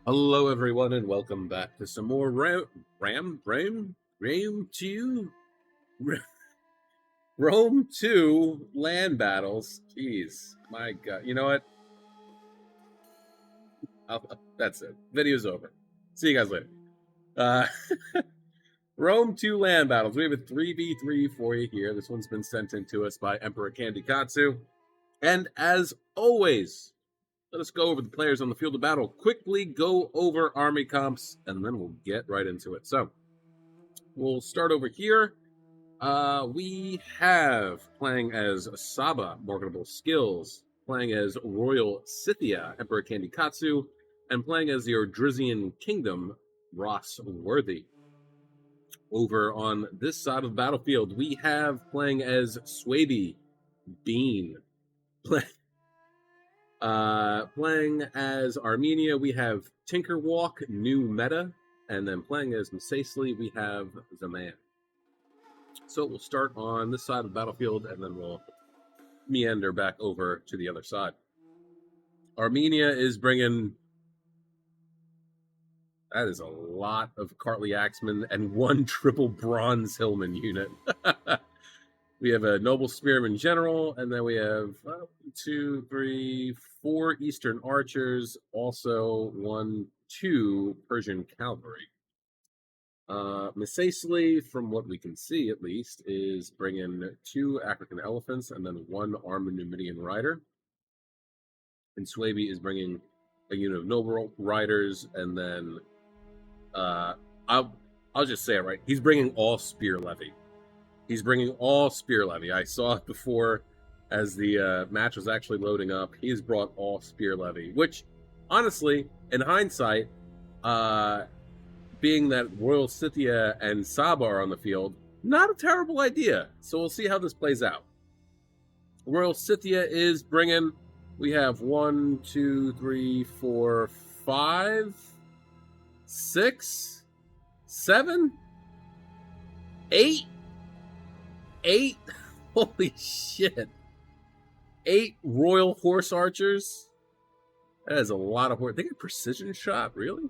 Hello, everyone, and welcome back to some more Ram 2, Rome 2 land battles. Jeez, my God. You know what? That's it. Video's over. See you guys later. Uh, Rome 2 land battles. We have a 3v3 for you here. This one's been sent in to us by Emperor Candy Katsu. And as always, let us go over the players on the field of battle, quickly go over army comps, and then we'll get right into it. So, we'll start over here. We have playing as Saba, Marketable Skills, playing as Royal Scythia, Emperor Candy Katsu, and playing as the Ordrizian Kingdom, Ross Worthy. Over on this side of the battlefield, we have playing as Swaby, Bean. Playing as Armenia, we have Tinkerwalk, New Meta, and then playing as Masacely, we have the Man. So we'll start on this side of the battlefield, and then we'll meander back over to the other side. Armenia is bringing... That is a lot of Cartly Axemen and one triple Bronze Hillman unit. We have a Noble Spearman General, and then we have 2, 3, 4 Eastern Archers, also 1, 2 Persian Cavalry. Masacely, from what we can see at least, is bringing 2 African Elephants and then 1 Armed Numidian Rider. And Swaby is bringing a unit of Noble Riders, and then I'll just say it right. He's bringing all Spear Levy. He's bringing all Spear Levy. I saw it before as the match was actually loading up. He has brought all Spear Levy, which, honestly, in hindsight, being that Royal Scythia and Saba are on the field, not a terrible idea. So we'll see how this plays out. Royal Scythia is bringing... We have 1, 2, 3, 4, 5, 6, 7, 8. 8. Holy shit. 8 Royal Horse Archers. That is a lot of horse. They get precision shot, really?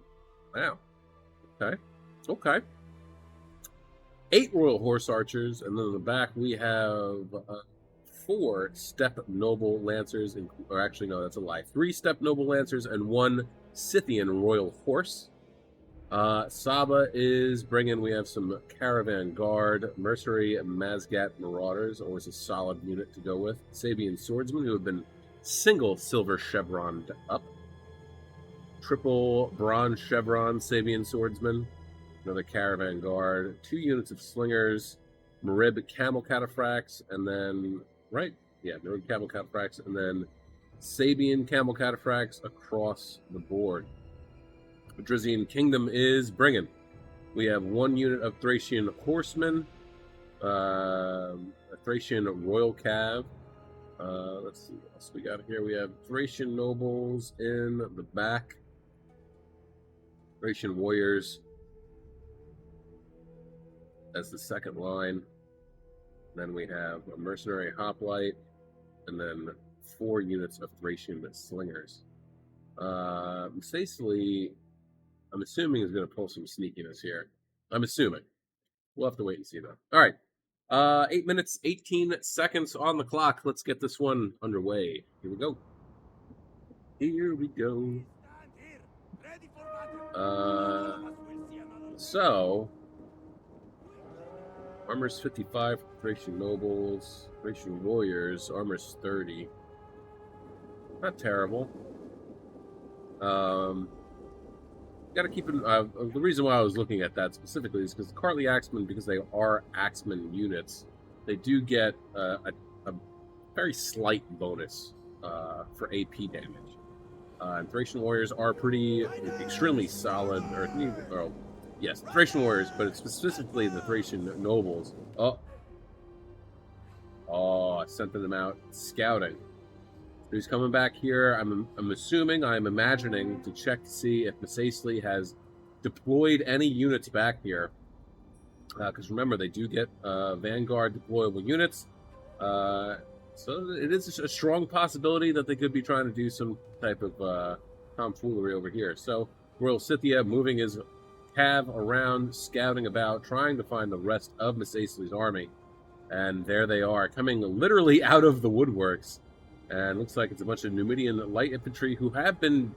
Wow. Okay. 8 Royal Horse Archers, and then in the back we have 4 Steppe Noble Lancers, or actually, no, that's a lie. 3 Steppe Noble Lancers and 1 Scythian Royal Horse. Saba is bringing, we have some Caravan Guard, Mercenary Mazgat Marauders, always a solid unit to go with. Sabian Swordsmen, who have been single silver chevroned up. Triple bronze chevron Sabian Swordsmen. Another Caravan Guard. 2 units of Slingers. Marib Camel Cataphracts, and then... Marib Camel Cataphracts, and then Sabian Camel Cataphracts across the board. Ordrizian Kingdom is bringing. We have 1 unit of Thracian Horsemen, a Thracian Royal Cav. Let's see what else we got here. We have Thracian Nobles in the back, Thracian Warriors as the second line. Then we have a Mercenary Hoplite, and then 4 units of Thracian Slingers. Masacely, I'm assuming is going to pull some sneakiness here. I'm assuming. We'll have to wait and see, though. All right. 8 minutes, 18 seconds on the clock. Let's get this one underway. Here we go. So, armor's 55 for Thracian Nobles. Thracian Warriors, armor's 30. Not terrible. Got to keep in... the reason why I was looking at that specifically is because the Cartly Axemen, because they are Axemen units, they do get a very slight bonus for AP damage. And Thracian Warriors are extremely solid, yes, Thracian Warriors, but it's specifically the Thracian Nobles. I sent them out scouting. He's coming back here. I'm imagining to check to see if Masacely has deployed any units back here. Because remember, they do get Vanguard deployable units. So it is a strong possibility that they could be trying to do some type of tomfoolery over here. So Royal Scythia moving his cav around, scouting about, trying to find the rest of Miss Aisley's army. And there they are, coming literally out of the woodworks. And looks like it's a bunch of Numidian light infantry who have been,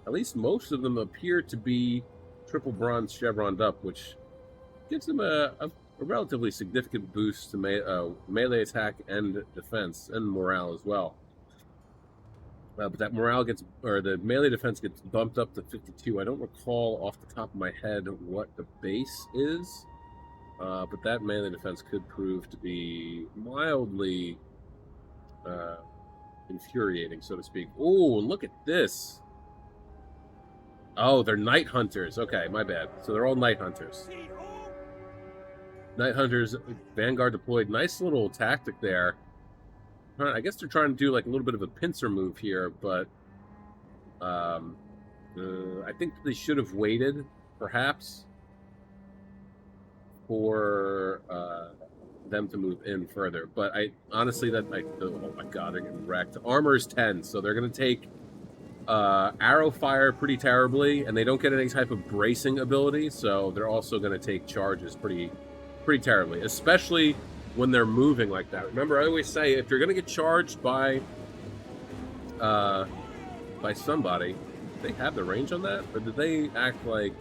at least most of them appear to be triple bronze chevroned up, which gives them a relatively significant boost to melee attack and defense, and morale as well. But that morale gets, or the melee defense gets bumped up to 52. I don't recall off the top of my head what the base is, but that melee defense could prove to be mildly infuriating, so to speak. Oh, look at this. Oh, they're night hunters. Okay, my bad. So they're all night hunters. Night hunters, Vanguard deployed. Nice little tactic there. I guess they're trying to do like a little bit of a pincer move here, but I think they should have waited, perhaps, for them to move in further. But I honestly, oh my god, they're getting wrecked. Armor's 10, so they're going to take arrow fire pretty terribly, and they don't get any type of bracing ability, so they're also going to take charges pretty terribly, especially when they're moving like that. Remember, I always say, if you're going to get charged by somebody, they have the range on that, or did they act like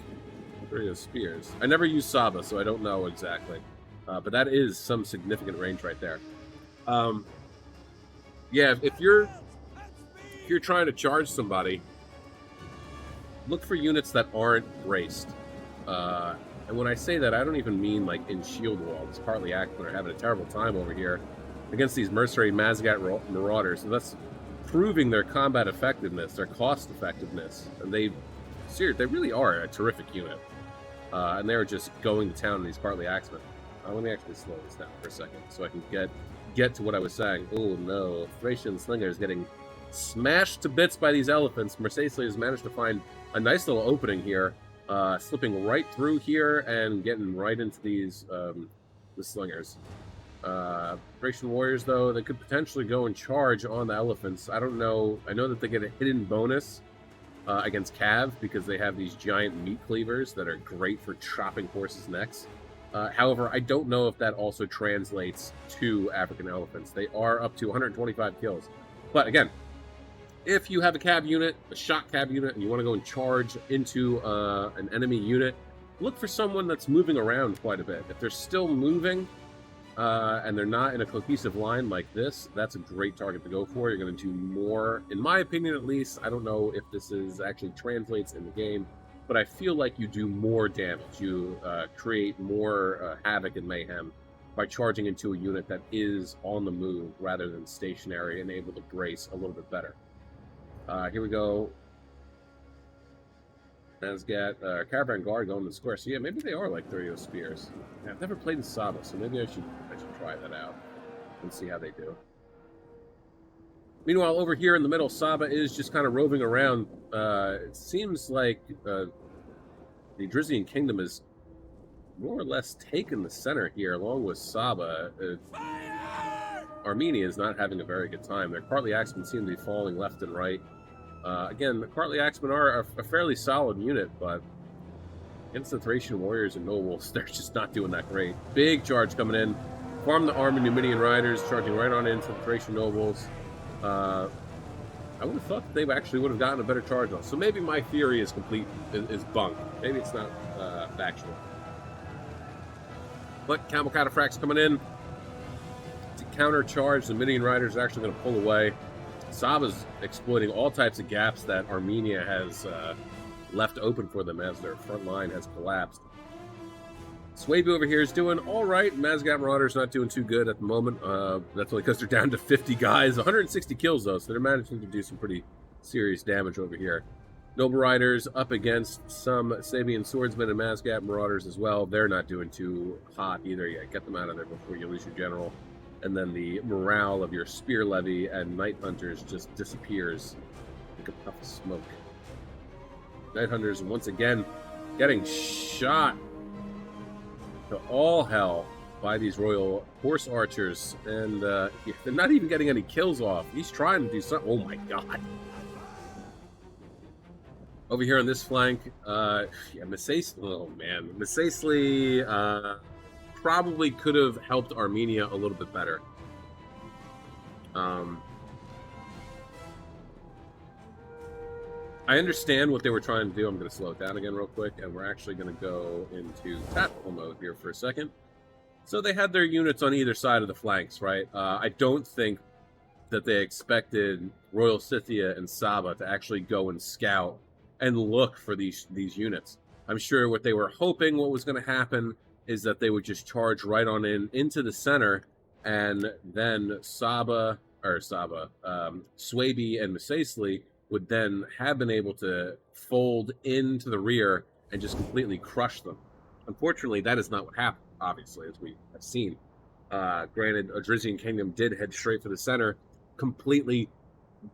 Three Spears? I never used Saba, so I don't know exactly, but that is some significant range right there. Yeah, if you're trying to charge somebody, look for units that aren't braced. And when I say that, I don't even mean like in shield wall. It's partly Axemen are having a terrible time over here against these mercenary Mazgat marauders. And that's proving their combat effectiveness, their cost effectiveness. And they really are a terrific unit. And they're just going to town on these partly Axemen. Let me actually slow this down for a second so I can get to what I was saying. Oh no, Thracian Slinger is getting smashed to bits by these elephants. Mercedes has managed to find a nice little opening here. Slipping right through here and getting right into these the slingers. Thracian warriors, though, they could potentially go and charge on the elephants. I don't know. I know that they get a hidden bonus against Cav because they have these giant meat cleavers that are great for chopping horses' necks. However, I don't know if that also translates to African elephants. They are up to 125 kills. But again, if you have a cab unit, a shock cab unit, and you want to go and charge into an enemy unit, look for someone that's moving around quite a bit. If they're still moving and they're not in a cohesive line like this, that's a great target to go for. You're going to do more, in my opinion at least. I don't know if this actually translates in the game, but I feel like you do more damage. You create more havoc and mayhem by charging into a unit that is on the move rather than stationary and able to brace a little bit better. Here we go. Mazgat, Caravan Guard going to the square. So yeah, maybe they are like 30 Spears. Yeah, I've never played in Saba, so maybe I should try that out and see how they do. Meanwhile, over here in the middle, Saba is just kind of roving around. It seems like the Drizzian Kingdom is more or less taken the center here, along with Saba. Armenia is not having a very good time. Their Cartly Axemen seem to be falling left and right. Again, the Cartly Axemen are a fairly solid unit, but against the Thracian warriors and nobles, they're just not doing that great. Big charge coming in. Farm the armed Numidian riders, charging right on into the Thracian nobles. I would have thought that they actually would have gotten a better charge on. So maybe my theory is bunk. Maybe it's not factual. But Camel Cataphracts coming in to counter-charge. The Numidian riders are actually going to pull away. Saba's exploiting all types of gaps that Armenia has left open for them as their front line has collapsed. Swaby over here is doing all right. Mazgat Marauder's not doing too good at the moment. That's only because they're down to 50 guys. 160 kills, though, so they're managing to do some pretty serious damage over here. Noble Riders up against some Sabian Swordsmen and Mazgat Marauders as well. They're not doing too hot either yet. Get them out of there before you lose your general. And then the morale of your Spear Levy and Night Hunters just disappears like a puff of smoke. Night Hunters, once again, getting shot to all hell by these Royal Horse Archers. And they're not even getting any kills off. He's trying to do something. Oh my god. Over here on this flank, yeah, oh man, Misasli probably could have helped Armenia a little bit better. I understand what they were trying to do. I'm going to slow it down again real quick, and we're actually going to go into tactical mode here for a second. So they had their units on either side of the flanks, right? I don't think that they expected Royal Scythia and Saba to actually go and scout and look for these units. I'm sure what they were hoping what was going to happen is that they would just charge right on into the center, and then Swaby and Misasli would then have been able to fold into the rear and just completely crush them. Unfortunately, that is not what happened, obviously, as we have seen. Granted, Adrizian Kingdom did head straight for the center, completely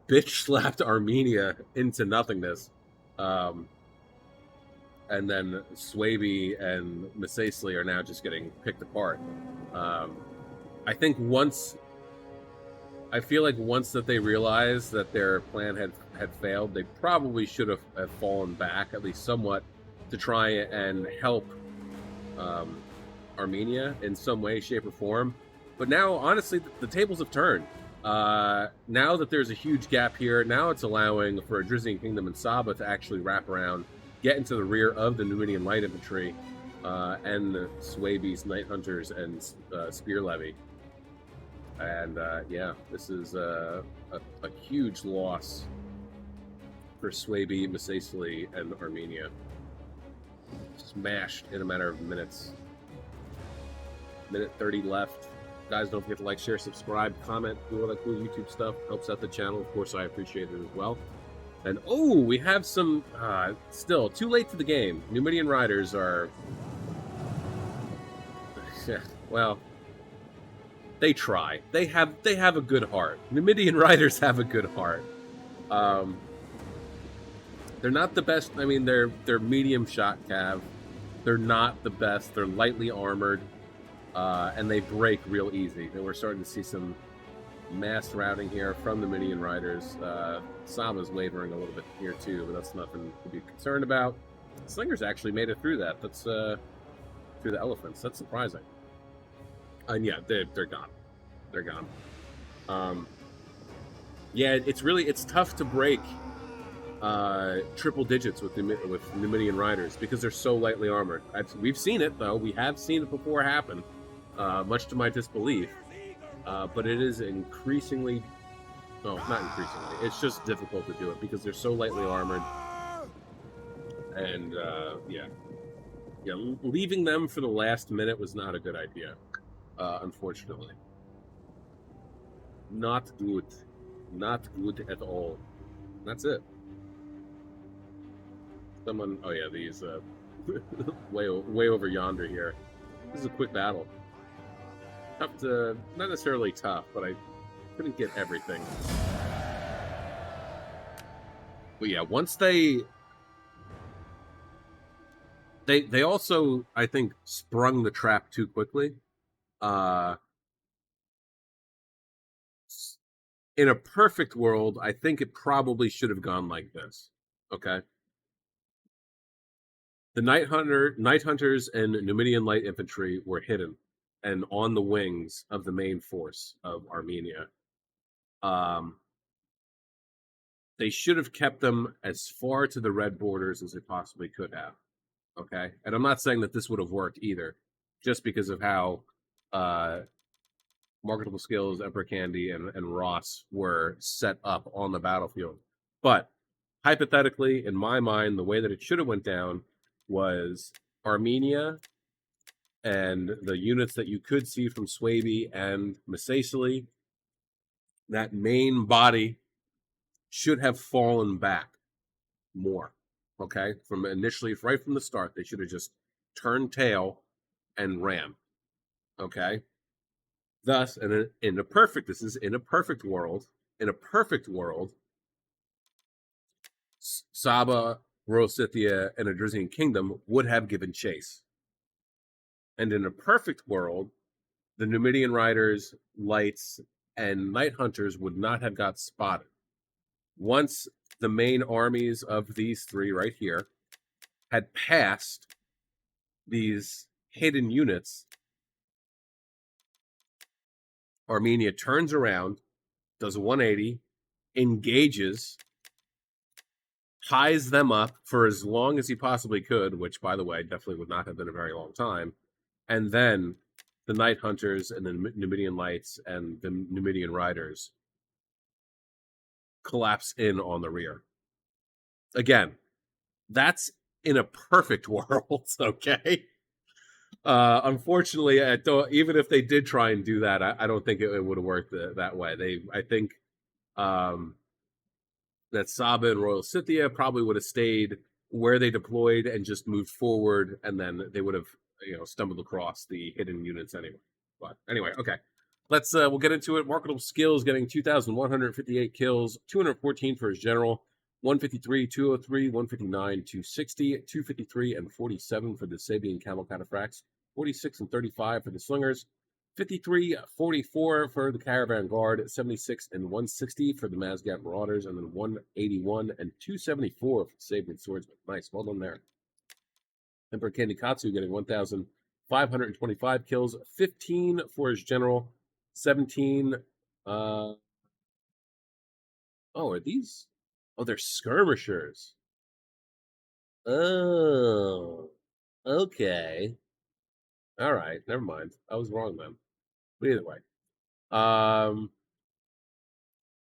bitch slapped Armenia into nothingness. And then Swaby and Misasli are now just getting picked apart. I think I feel like once that they realized that their plan had failed, they probably should have fallen back at least somewhat to try and help Armenia in some way, shape, or form. But now, honestly, the tables have turned. Now that there's a huge gap here, now it's allowing for Adrizian Kingdom and Saba to actually wrap around, get into the rear of the Numidian Light Infantry and Swaby's Night Hunters and Spear Levy. And yeah, this is a huge loss for Swaby, Misasli, and Armenia. Smashed in a matter of minutes. Minute 30 left. Guys, don't forget to like, share, subscribe, comment, do all that cool YouTube stuff. Helps out the channel. Of course, I appreciate it as well. And, oh, we have some, still, too late to the game. Numidian Riders are, well, they try. They have a good heart. Numidian Riders have a good heart. They're not the best. I mean, they're medium shot cav. They're not the best. They're lightly armored. And they break real easy. And we're starting to see some mass routing here from the Numidian Riders. Saba's wavering a little bit here too, but that's nothing to be concerned about. Slingers actually made it through that. That's through the elephants. That's surprising. And yeah, they're gone. They're gone. Yeah, it's tough to break triple digits with Numidian Riders because they're so lightly armored. We've seen it though. We have seen it before happen, much to my disbelief. But it is increasingly, no, not increasingly. It's just difficult to do it because they're so lightly armored. And yeah, leaving them for the last minute was not a good idea. Unfortunately, not good at all. That's it. Someone, oh yeah, these way over yonder here. This is a quick battle. Tough to, not necessarily tough, but I couldn't get everything. But yeah, once they also, I think, sprung the trap too quickly. In a perfect world, I think it probably should have gone like this. Okay. The Night Hunters and Numidian Light Infantry were hidden and on the wings of the main force of Armenia. They should have kept them as far to the red borders as they possibly could have. Okay? And I'm not saying that this would have worked either, just because of how Marketable Skills, Emperor Candy, and Ross were set up on the battlefield. But hypothetically, in my mind, the way that it should have went down was Armenia and the units that you could see from Swaby and Misasli, that main body should have fallen back more. Okay? From initially, right from the start, they should have just turned tail and ran. Okay? Thus, in a perfect world, Saba, Royal Scythia, and Adrizian Kingdom would have given chase. And in a perfect world, the Numidian Riders, Lights, and Night Hunters would not have got spotted. Once the main armies of these three right here had passed these hidden units, Armenia turns around, does a 180, engages, ties them up for as long as he possibly could, which, by the way, definitely would not have been a very long time. And then the Night Hunters and the Numidian Lights and the Numidian Riders collapse in on the rear. Again, that's in a perfect world, okay? Unfortunately, I don't, even if they did try and do that, I don't think it would have worked that way. I think um, that Saba and Royal Scythia probably would have stayed where they deployed and just moved forward, and then they would have, stumbled across the hidden units anyway. But anyway, okay. Let's we'll get into it. Marketable skills, getting 2,158 kills, 214 for his general, 153, 203, 159, 260, 253, and 47 for the Sabian Camel Cataphracts, 46 and 35 for the Slingers, 53, 44 for the Caravan Guard, 76 and 160 for the Mazgat Marauders, and then 181 and 274 for the Sabian Swordsmen. Nice, well done there. Emperor Kandikatsu getting 1,525 kills, 15 for his general, 17. Oh, are these? Oh, they're skirmishers. Oh, okay. All right, never mind. I was wrong then. But either way,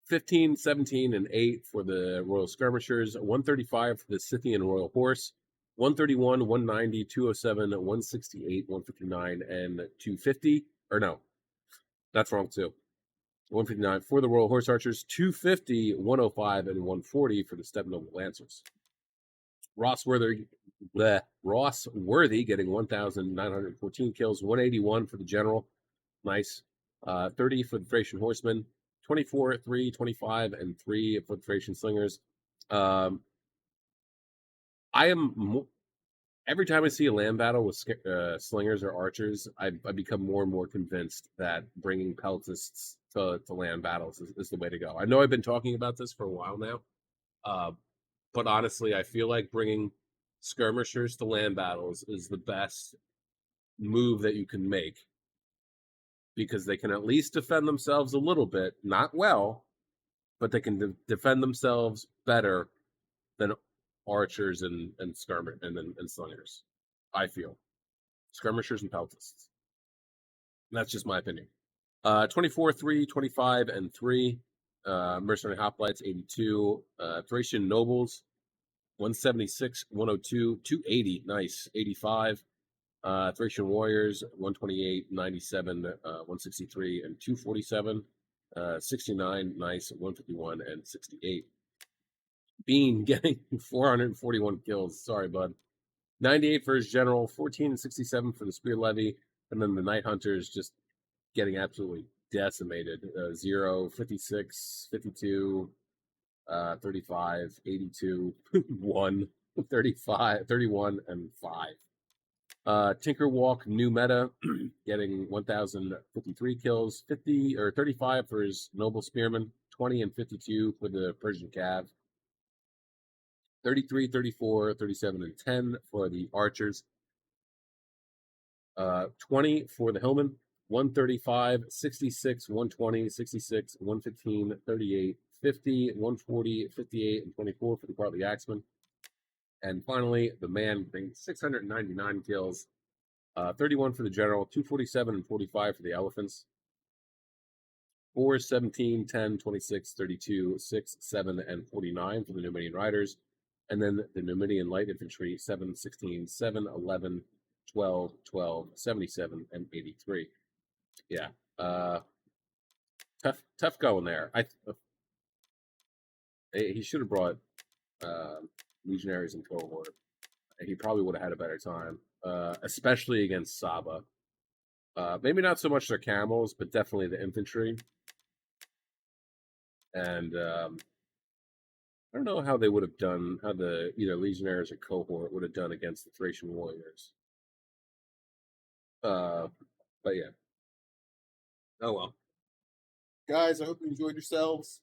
15, 17, and 8 for the Royal Skirmishers, 135 for the Scythian Royal Horse, 131, 190, 207, 168, 159, and 250. Or no, that's wrong too. 159 for the Royal Horse Archers, 250, 105, and 140 for the Steppe Noble Lancers. Ross Worthy getting 1,914 kills, 181 for the General. Nice. 30 for the Thracian Horsemen, 24, 3, 25, and 3 for the Thracian Slingers. I am every time I see a land battle with slingers or archers, I become more and more convinced that bringing peltists to land battles is the way to go. I know I've been talking about this for a while now, uh, but honestly, I feel like bringing skirmishers to land battles is the best move that you can make because they can at least defend themselves a little bit, not well, but they can defend themselves better than archers and skirmish and slingers. I feel skirmishers and peltists. That's just my opinion. 24, 3, 25, and 3. Mercenary Hoplites, 82. Thracian Nobles, 176, 102, 280. Nice. 85. Thracian Warriors, 128, 97, 163, and 247. 69, nice. 151, and 68. Bean getting 441 kills. Sorry, bud. 98 for his general, 14 and 67 for the Spear Levy, and then the Night Hunters just getting absolutely decimated. 0, 56, 52, 35, 82, 1, 35, 31, and 5. Tinker Walk, new meta, getting 1,053 kills, 50 or 35 for his Noble Spearman, 20 and 52 for the Persian Cav, 33, 34, 37, and 10 for the Archers, 20 for the Hillman, 135, 66, 120, 66, 115, 38, 50, 140, 58, and 24 for the Bartley Axeman. And finally, the man getting 699 kills, 31 for the General, 247 and 45 for the Elephants, 4, 17, 10, 26, 32, 6, 7, and 49 for the Numidian Riders. And then the Numidian Light Infantry, 7, 16, 7, 11, 12, 12, 77, and 83. Yeah. Tough going there. He should have brought Legionaries and Cohort. He probably would have had a better time, especially against Saba. Maybe not so much their camels, but definitely the infantry. And I don't know how they would have done, how the either Legionaries or Cohort would have done against the Thracian warriors. But yeah. Oh well. Guys, I hope you enjoyed yourselves.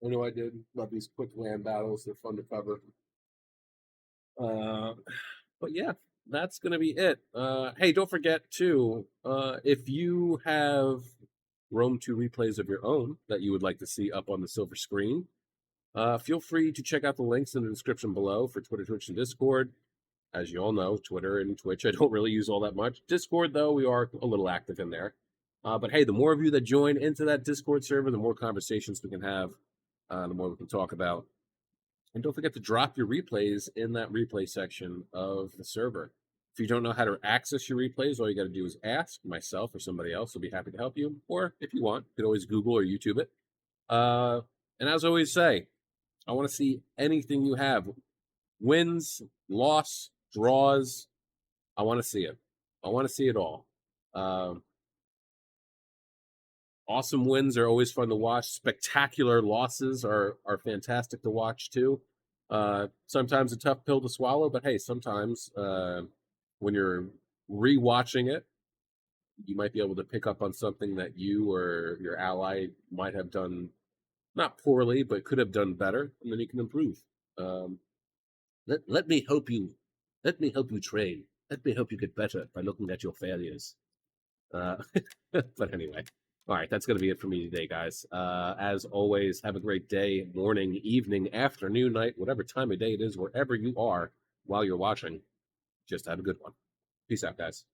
I know I did. Love these quick land battles. They're fun to cover. Uh, but yeah, that's gonna be it. Hey, don't forget too, if you have Rome 2 replays of your own that you would like to see up on the silver screen, feel free to check out the links in the description below for Twitter, Twitch, and Discord. As you all know, Twitter and Twitch I don't really use all that much. Discord, though, we are a little active in there. But hey, the more of you that join into that Discord server, the more conversations we can have, the more we can talk about. And don't forget to drop your replays in that replay section of the server. If you don't know how to access your replays, all you got to do is ask myself or somebody else. Will be happy to help you. Or if you want, you can always Google or YouTube it. And as I always say, I want to see anything you have. Wins, loss, draws. I want to see it. I want to see it all. Awesome wins are always fun to watch. Spectacular losses are fantastic to watch too. Sometimes a tough pill to swallow, but hey, sometimes when you're rewatching it, you might be able to pick up on something that you or your ally might have done not poorly, but could have done better, and then you can improve. Let me help you. Let me help you train. Let me help you get better by looking at your failures. Uh, but anyway, all right, that's going to be it for me today, guys. As always, have a great day, morning, evening, afternoon, night, whatever time of day it is, wherever you are while you're watching. Just have a good one. Peace out, guys.